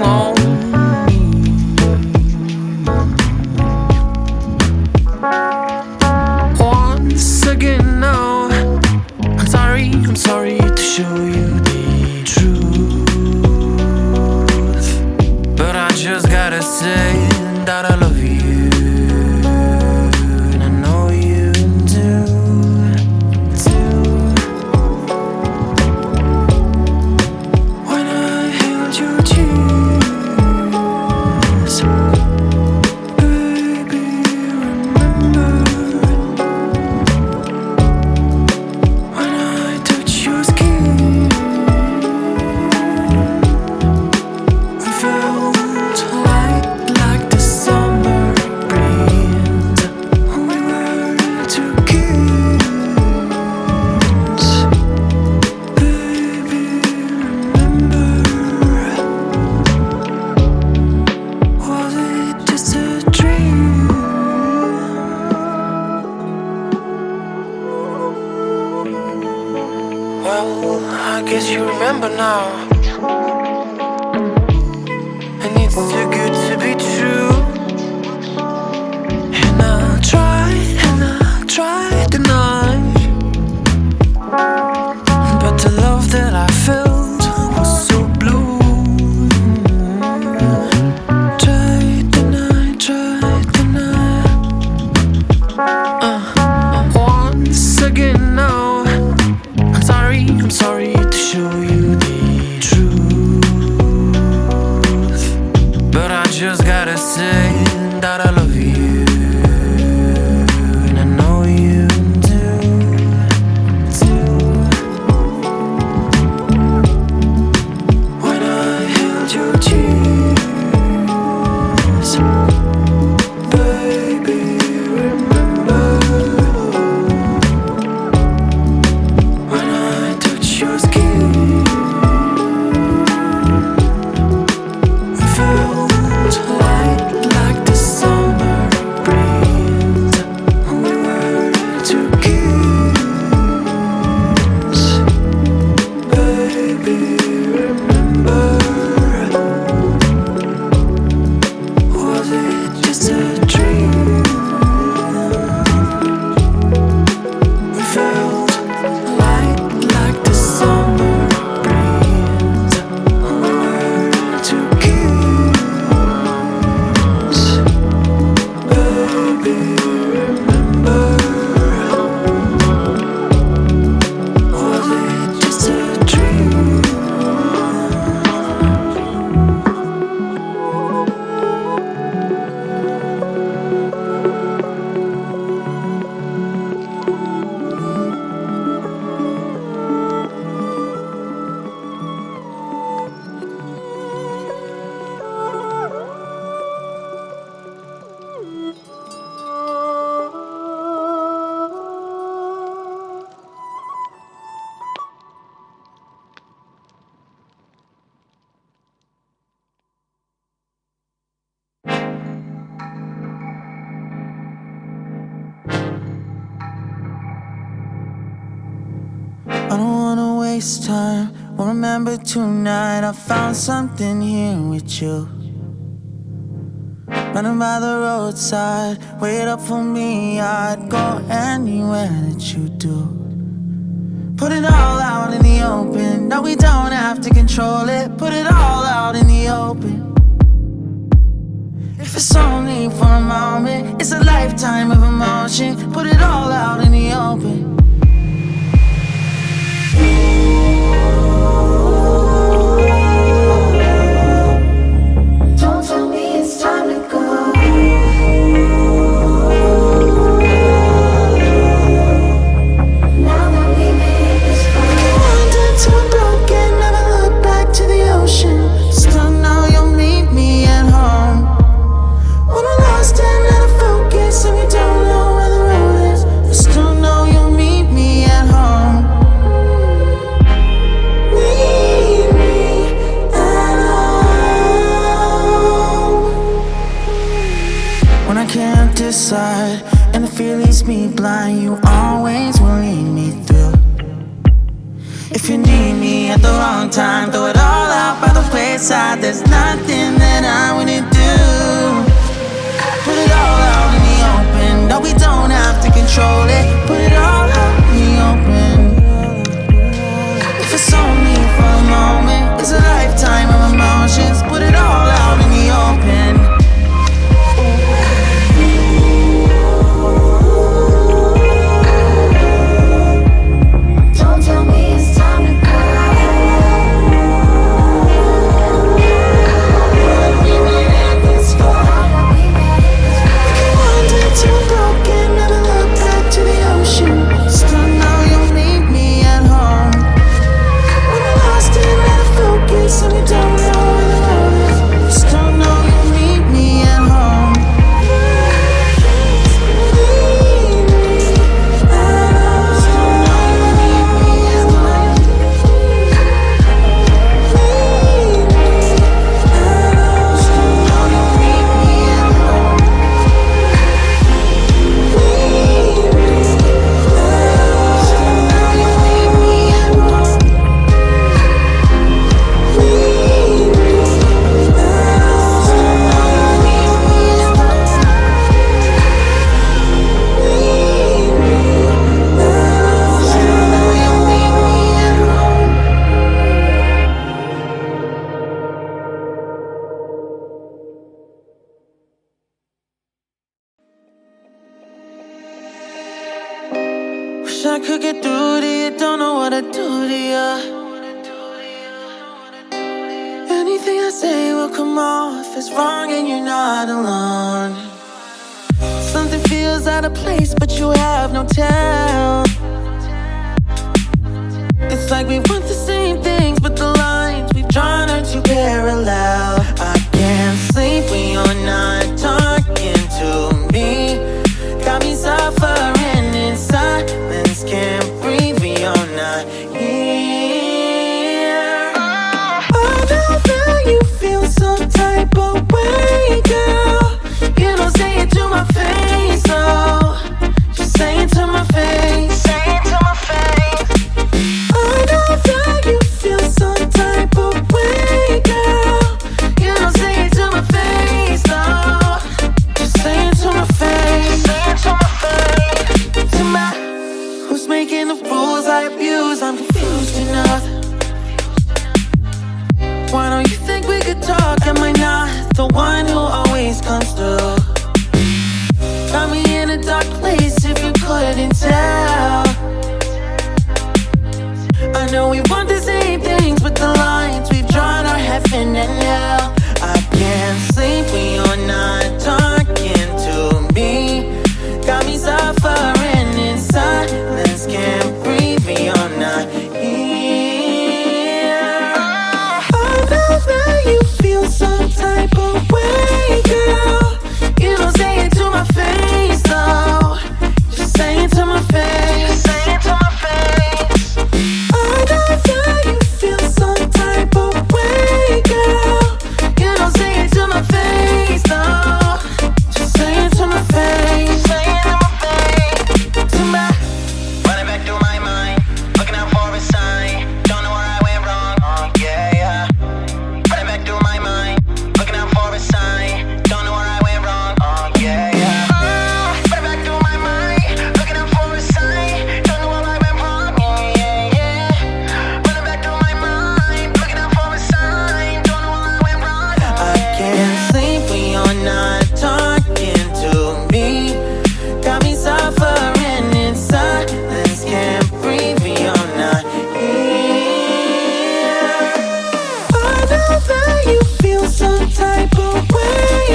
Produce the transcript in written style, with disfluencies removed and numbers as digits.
shame on me. Once again now, I'm sorry to show you the truth, but I just gotta say that I love you. Well, I guess you remember now, and it's too good to be true. And I tried deny, but the love that I felt was so blue. Tried deny. Once again now, I'm sorry to show you the truth, but I just gotta say that I love you, and I know you do. When I held your cheeks, baby, remember. Your skin, it felt like the summer breeze. We were two kids, baby, remember. Was it just a dream? We felt like the summer breeze. We were two kids, baby, remember. Was it just a dream? I don't wanna waste time. Well, remember tonight I found something here with you. Running by the roadside, wait up for me. I'd go anywhere that you do. Put it all out in the open. No, we don't have to control it. Put it all out in the open. If it's only for a moment, it's a lifetime of emotion. Put it all out in the open. Don't tell me it's time to go. Now that we made this far, Wander till I'm broken, never look back to the ocean. Still know you'll meet me at home. When we're lost and out of focus and we don't know where the road is, I still know you'll meet me at home. Meet me at home. When I can't decide and the fear leaves me blind, you always will lead me through. If you need me at the wrong time, throw it all out by the wayside. There's nothing will come off as wrong and you're not alone. Something feels out of place, but you have no tell. It's like we want the same things, but the lines we've drawn are too parallel. I can't sleep when you're not talking to me. Got me suffering in silence, can't breathe when you're not here. I know that you feel some type of way, girl. You don't say it to my face, oh. Just say it to my face. Say it to my face. I know that you feel some type of way, girl. You don't say it to my face, oh. Just say it to my face. Say it to my face. To my, who's making the rules I abuse? I'm confused enough. Why don't you think we could talk? Am I not the one who always comes through? Got me in a dark place if you couldn't tell. I know we want the same things, but the lines we've drawn are heaven and hell. I can't sleep when you're not talking to me. Got me suffering in silence, can't breathe when you're not here. I know that you feel some type of way, girl. You don't say it to my face, though. Just say it to my face. Say it to my face. I know that you feel some type of way, girl. You don't say it to my face, though. Just say it to my face. Say it to my face. To my, running back through my mind, looking out for a sign. Don't know where I went wrong. Oh yeah, yeah. Running back through my mind, looking out for a sign. Don't know where I went wrong. Oh yeah, yeah. Running back through my mind, looking out for a sign. Don't know where I went wrong. Yeah, yeah, yeah. Running back through my mind, looking out for a sign. Don't know where I went wrong. I can't sleep when you're not talking to me. Got me suffering in silence, can't breathe when you're not here. I know that you feel some type of way,